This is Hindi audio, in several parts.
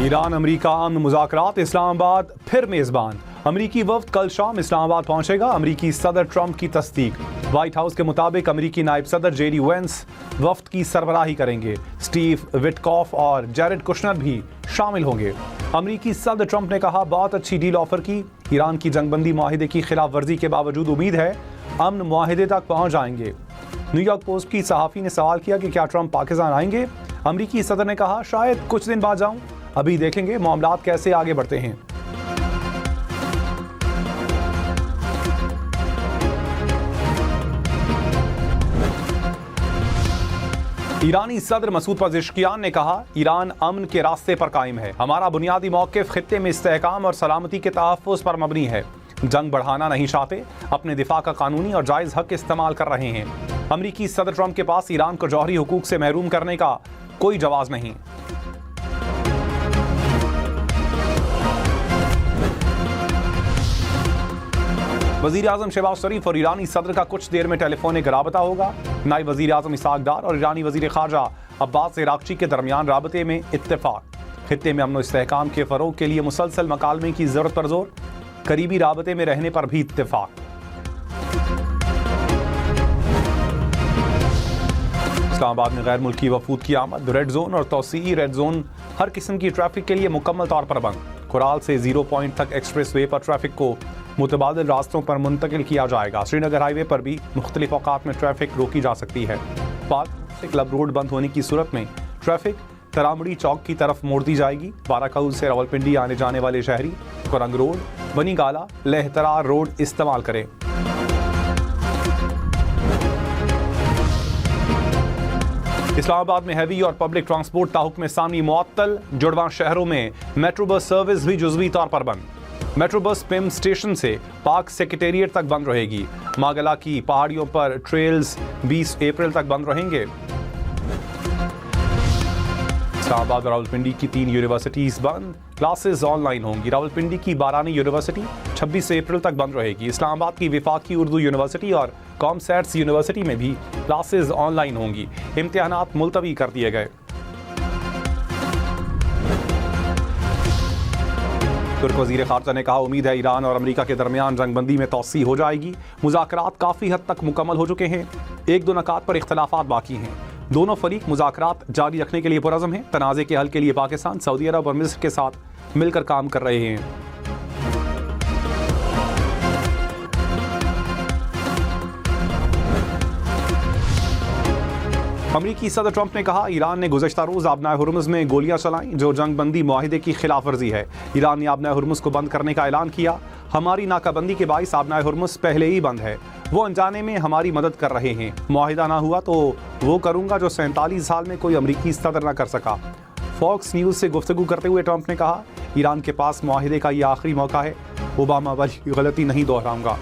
ईरान अमरीका अमन मुज़ाकरात, इस्लामाबाद फिर मेज़बान। अमरीकी वफ्द कल शाम इस्लामाबाद पहुंचेगा। अमरीकी सदर ट्रंप की तस्दीक। व्हाइट हाउस के मुताबिक अमरीकी नायब सदर जेडी वेंस वफ्द की सरबराही करेंगे। स्टीव विटकॉफ और जैरेड कुशनर भी शामिल होंगे। अमरीकी सदर ट्रंप ने कहा, बहुत अच्छी डील ऑफर की। ईरान की जंगबंदी मुआहिदे की खिलाफ वर्जी के बावजूद उम्मीद है अमन मुआहिदे तक पहुंच जाएंगे। न्यूयॉर्क पोस्ट की सहाफ़ी ने सवाल किया कि क्या ट्रंप पाकिस्तान आएंगे। अमरीकी सदर ने कहा, शायद कुछ दिन बाद जाऊं, अभी देखेंगे मामलात कैसे आगे बढ़ते हैं। ईरानी सदर मसूद पज़ेश्कियान ने कहा, ईरान अमन के रास्ते पर कायम है। हमारा बुनियादी मौक़िफ़ खित्ते में इस्तेहकाम और सलामती के तहफ़्फ़ुज़ पर मबनी है। जंग बढ़ाना नहीं चाहते, अपने दिफा का कानूनी और जायज़ हक इस्तेमाल कर रहे हैं। अमरीकी सदर ट्रंप के पास ईरान को जौहरी हुकूक से महरूम करने का कोई जवाब नहीं। वज़ीर आज़म शहबाज शरीफ और ईरानी सदर का कुछ देर में टेलीफोनिक राबता होगा। नायब वज़ीर आज़म इसहाक डार और ईरानी वज़ीर ख़ारजा अब्बास इराक़ची के दरमियान राबते में इत्तेफाक। खित्ते में अमन व इस्तेहकाम के फ़रोग़ के लिए मुसलसल मकालमे की ज़रूरत पर जोर। करीबी राबते में रहने पर भी इत्तेफाक। इस्लामाबाद में गैर मुल्की वफूद की आमद। रेड जोन और तौसीई रेड जोन हर किस्म की ट्रैफिक के लिए मुकम्मल तौर पर बंद। कुराल से 0 पॉइंट तक एक्सप्रेस वे पर ट्रैफिक को मुतबादिल रास्तों पर मुंतकिल किया जाएगा। श्रीनगर हाईवे पर भी मुख्तलिफ औकात में ट्रैफिक रोकी जा सकती है। पार्क से क्लब रोड बंद होने की सूरत में ट्रैफिक तरामड़ी चौक की तरफ मोड़ दी जाएगी। बाराकौल से रावलपिंडी आने जाने वाले शहरी कुरंग रोड, बनी गाला, लहतरार रोड इस्तेमाल करें। इस्लामाबाद में हैवी और पब्लिक ट्रांसपोर्ट ताहुक्म सानी मुअत्तल। जुड़वां शहरों में मेट्रो बस सर्विस भी जुज़वी तौर पर बंद। मेट्रो बस पिम स्टेशन से पार्क सेक्रेटेरिएट तक बंद रहेगी। मागला की पहाड़ियों पर ट्रेल्स 20 अप्रैल तक बंद रहेंगे। इस्लामाबाद और रावलपिंडी की 3 यूनिवर्सिटीज बंद, क्लासेस ऑनलाइन होंगी। रावलपिंडी की बारानी यूनिवर्सिटी 26 अप्रैल तक बंद रहेगी। इस्लामाबाद की विफाकी उर्दू यूनिवर्सिटी और कॉमसैट्स यूनिवर्सिटी में भी क्लासेस ऑनलाइन होंगी। इम्तिहानात मुलतवी कर दिए गए। तुर्क वज़ीर ख़ारजा ने कहा, उम्मीद है ईरान और अमेरिका के दरमियान जंगबंदी में तौसी हो जाएगी। मुज़ाकरात काफ़ी हद तक मुकम्मल हो चुके हैं। 1-2 नकात पर इख्तलाफात बाकी हैं। दोनों फरीक मुज़ाकरात जारी रखने के लिए पुरज़म हैं। तनाज़े के हल के लिए पाकिस्तान, सऊदी अरब और मिस्र के साथ मिलकर काम कर रहे हैं। अमरीकी सदर ट्रंप ने कहा, ईरान ने गुज़श्ता रोज़ आबनाए हुर्मुज़ में गोलियां चलाईं, जो जंग बंदी मुआहिदे की खिलाफ वर्जी है। ईरान ने आबनाए हुर्मुज़ को बंद करने का ऐलान किया। हमारी नाकाबंदी के बाइस आबनाए हुर्मुज़ पहले ही बंद है। वो अनजाने में हमारी मदद कर रहे हैं। मुआहिदा ना हुआ तो वो करूँगा जो 47 साल में कोई अमरीकी सदर ना कर सका। फॉक्स न्यूज़ से गुफ्तगू करते हुए ट्रंप ने कहा, ईरान के पास मुआहिदे का ये आखिरी मौका है। ओबामा वाली गलती नहीं दोहराऊंगा।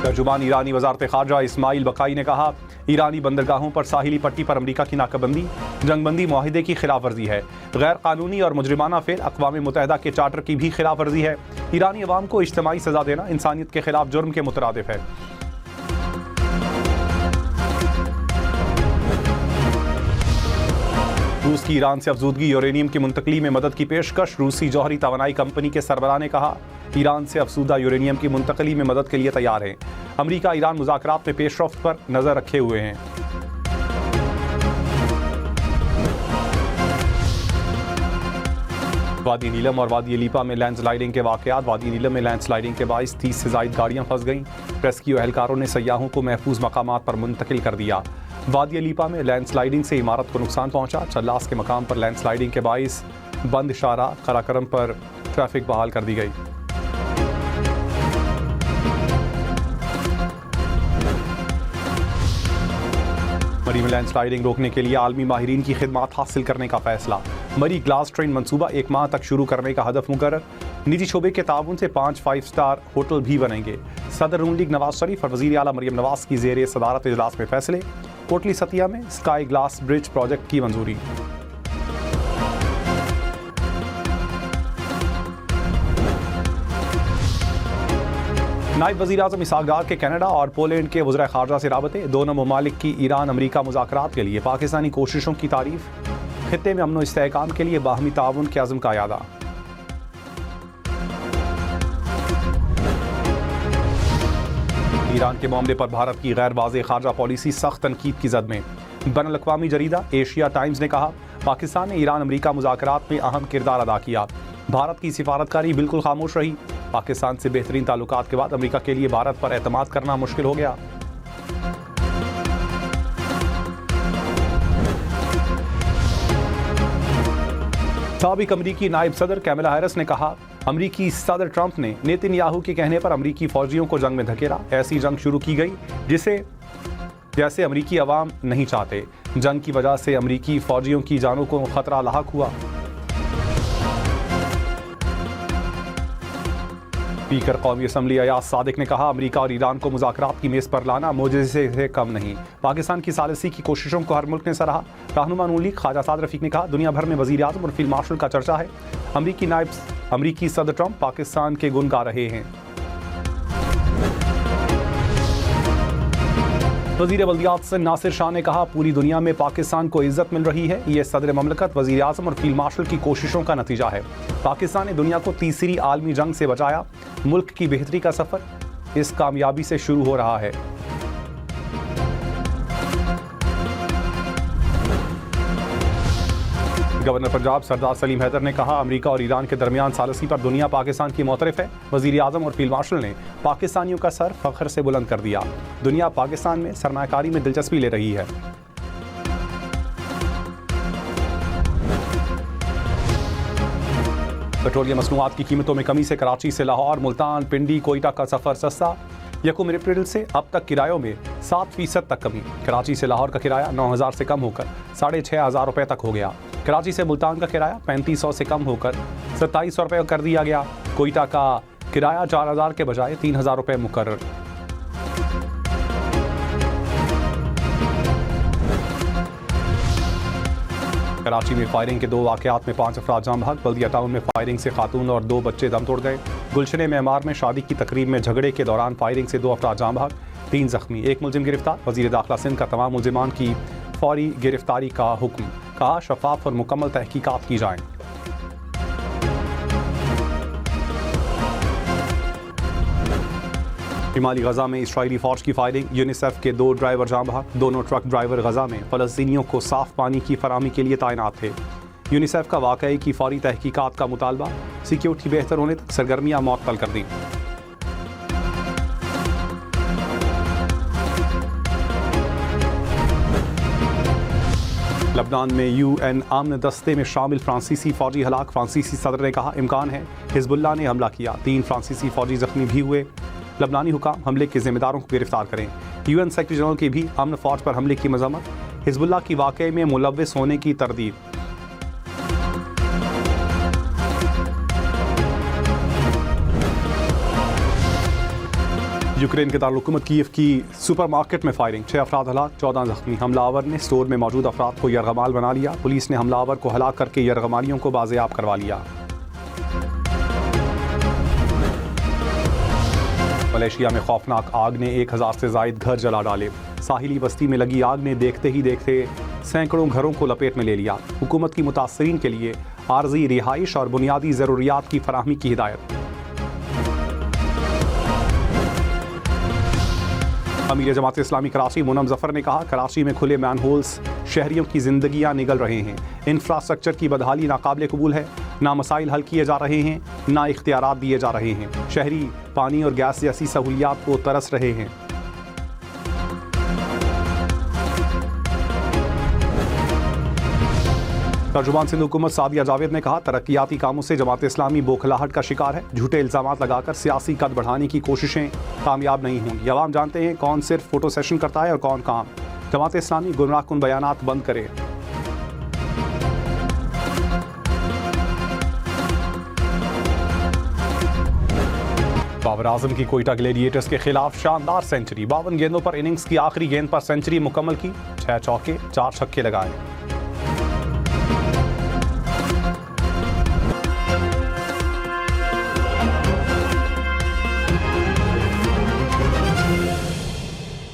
तर्जुमान ईरानी वज़ारत ख़ारजा इस्माइल बकाई ने कहा, ईरानी बंदरगाहों पर साहिली पट्टी पर अमरीका की नाकाबंदी जंगबंदी मुआहिदे की खिलाफ वर्जी है। गैर कानूनी और मुजरिमाना फेल अक़वाम मुत्तहिदा के चार्टर की भी खिलाफ वर्जी है। ईरानी अवाम को इज्तिमाई सज़ा देना इंसानियत के खिलाफ जुर्म के मुतरादिफ है। रूस की ईरान से अफजूदगी यूरेनियम की मुंतकली में मदद की पेशकश। रूसी जौहरी तवानाई कंपनी के सरबराह ने कहा, ईरान से अफसूदा यूरेनियम की मुंतकली में मदद के लिए तैयार है। अमरीका ईरान मुज़ाकरात में पेशरफ्त पर नज़र रखे हुए हैं। वादी नीलम और वादी लीपा में लैंडस्लाइडिंग के वाक़यात। वादी नीलम में लैंडस्लाइडिंग के बाइस 30 से ज़ायद गाड़ियाँ फंस गईं। रेस्क्यू एहलकारों ने सयाहों को महफूज मकामात पर मुंतकिल कर दिया। वादी लीपा में लैंडस्लाइडिंग से इमारत को नुकसान पहुंचा। चल्लास के मकाम पर लैंडस्लाइडिंग के बाइस बंद शारा कराकरम पर ट्रैफिक बहाल कर दी गई। मरी में लैंडस्लाइडिंग रोकने के लिए आलमी माहिरीन की खिदमात हासिल करने का फैसला। मरी ग्लास ट्रेन मंसूबा 1 माह तक शुरू करने का हदफ मुकर्रर। निजी शोबे के ताउन से 5 5 स्टार होटल भी बनेंगे। सदर नून लीग नवाज शरीफ और वज़ीर आला मरियम नवाज की ज़ेरे सदारत इजलास में फैसले। कोटली सतिया में स्काई ग्लास ब्रिज प्रोजेक्ट की मंजूरी। नायब वज़ीर-ए-आज़म इसहाक़ डार के कनाडा और पोलैंड के वज़ीर ख़ारजा से राबते। दोनों ममालिक की ईरान अमरीका मुज़ाकरात के लिए पाकिस्तानी कोशिशों की तारीफ़। खित्ते में अमन व इस्तेहकाम के लिए बाहमी ताउन के अज़्म का यादा। ईरान के मामले पर भारत की गैर वाज़ेह ख़ारजा पॉलिसी सख्त तनकीद की जद में। बैनुल-अक़वामी जरीदा एशिया टाइम्स ने कहा, पाकिस्तान ने ईरान अमरीका मुज़ाकरात में अहम किरदार अदा किया। भारत की सिफारतकारी बिल्कुल खामोश रही। पाकिस्तान से बेहतरीन ताल्लुकात के बाद अमरीका के लिए भारत पर एतमाद करना मुश्किल हो गया। साबिक अमरीकी नायब सदर कैमला हैरिस ने कहा, अमरीकी सदर ट्रंप ने नेतन्याहू के कहने पर अमरीकी फौजियों को जंग में धकेला। ऐसी जंग शुरू की गई जैसे अमरीकी अवाम नहीं चाहते। जंग की वजह से अमरीकी फौजियों की जानों को खतरा लाहक हुआ। स्पीकर कौमी असम्बली अयाज सादिक ने कहा, अमरीका और ईरान को मुज़ाकरात की मेज़ पर लाना मोजज़े से कम नहीं। पाकिस्तान की सालिसी की कोशिशों को हर मुल्क ने सराहा। रहनुमा नून लीग ख्वाजा साद रफ़ीक ने कहा, दुनिया भर में वज़ीर-ए-आज़म और फील्ड मार्शल का चर्चा है। अमरीकी सदर ट्रंप पाकिस्तान के गुण गा रहे हैं। वज़ीर बल्दियात नासिर शाह ने कहा, पूरी दुनिया में पाकिस्तान को इज्जत मिल रही है। ये सदर ममलकत, वज़ीर-ए-आज़म और फील्ड मार्शल की कोशिशों का नतीजा है। पाकिस्तान ने दुनिया को तीसरी आलमी जंग से बचाया। मुल्क की बेहतरी का सफ़र इस कामयाबी से शुरू हो रहा है। गवर्नर पंजाब सरदार सलीम हैदर ने कहा, अमरीका और ईरान के दरमियान सालिसी पर दुनिया पाकिस्तान की मोतरफ है। वज़ीर-ए-आज़म और फील्ड मार्शल ने पाकिस्तानियों का सर फख्र से बुलंद कर दिया। दुनिया पाकिस्तान में सरमायाकारी में दिलचस्पी ले रही है। पेट्रोलियम मसनूआत की कीमतों में कमी से कराची से लाहौर, मुल्तान, पिंडी, कोयटा का सफ़र सस्ता। 1 अप्रैल से अब तक किरायों में 7% तक कमी। कराची से लाहौर का किराया 9,000 से कम होकर 6,500 रुपये तक हो गया। कराची से मुल्तान का किराया 3,500 से कम होकर 2,700 रुपये कर दिया गया। कोयटा का किराया 4,000 के बजाय 3,000 रुपये मुकर्रर। कराची में फायरिंग के 2 वाक़यात में 5 अफराद जाम बहक। बल्दिया टाउन में फायरिंग से खातून और 2 बच्चे दम तोड़ गए। गुलशने मेमार में शादी की तकरीब में झगड़े के दौरान फायरिंग से 2 अफराद जाम बहक, 3 जख्मी। 1 मुलजिम गिरफ्तार। वज़ीर दाखिला सिंध का तमाम मुलजिमान की फौरी गिरफ्तारी का हुक्म। कहा, शफाफ और मुकम्मल तहकीकात की जाएं। शिमाली गजा में इसराइली फौज की फायरिंग। यूनिसेफ के 2 ड्राइवर जाम बहक। दोनों ट्रक ड्राइवर गजा में फ़लस्तीनियों को साफ पानी की फराहमी के लिए तैनात थे। यूनिसेफ का वाक़ये की फौरी तहकीकात का मुतालबा। सिक्योरिटी बेहतर होने तक सरगर्मियाँ मुअत्तल कर दी। लबनान में UN आमन दस्ते में शामिल फ्रांसीसी फौजी हलाक। फ्रांसीसी सदर ने कहा, इम्कान है हिजबुल्लाह ने हमला किया। 3 फ्रांसीसी फौजी जख्मी भी हुए। लबनानी हुकाम हमले के जिम्मेदारों को गिरफ्तार करें। UN सेक्रेटरी जनरल की भी अमन फौज पर हमले की मजम्मत। हिजबुल्लाह की वाक़ये में मुलव्विस होने की तरदीद। यूक्रेन के दारुल-हुकूमत कीव की सुपरमार्केट में फायरिंग। 6 अफराद हलाक, 14 जख्मी। हमलावर ने स्टोर में मौजूद अफराद को यरगमाल बना लिया। पुलिस ने हमलावर को हलाक करके यरगमालियों को बाज़ेयाब करवा लिया। मलेशिया में खौफनाक आग ने 1000 से ज़ायद घर जला डाले। साहिली बस्ती में लगी आग ने देखते ही देखते सैकड़ों घरों को लपेट में ले लिया। हुकूमत की मुतासरीन के लिए आर्जी रिहाइश और बुनियादी ज़रूरियात की फराहमी की हिदायत। अमीर जमात इस्लामी कराची मुनम जफर ने कहा, कराची में खुले मैनहोल्स शहरियों की जिंदगियां निगल रहे हैं। इंफ्रास्ट्रक्चर की बदहाली नाकाबिले कबूल है। ना मसाइल हल किए जा रहे हैं, ना इख्तियारात दिए जा रहे हैं। शहरी पानी और गैस जैसी सहूलियात को तरस रहे हैं। तर्जुमान सिंध हुकूमत सादिया जावेद ने कहा, तरक्याती कामों से जमात इस्लामी बौखलाहट का शिकार है। झूठे इल्जामात लगाकर सियासी कद बढ़ाने की कोशिशें कामयाब नहीं होंगी। अवाम जानते हैं कौन सिर्फ फोटो सेशन करता है और कौन काम। जमात इस्लामी गुमराहकुन बयानात बंद करे। बाबर आजम की कोयटा ग्लेडिएटर्स के खिलाफ शानदार सेंचुरी। 52 गेंदों पर इनिंग्स की आखिरी गेंद पर सेंचुरी मुकम्मल की। 6 चौके 4 छक्के लगाए।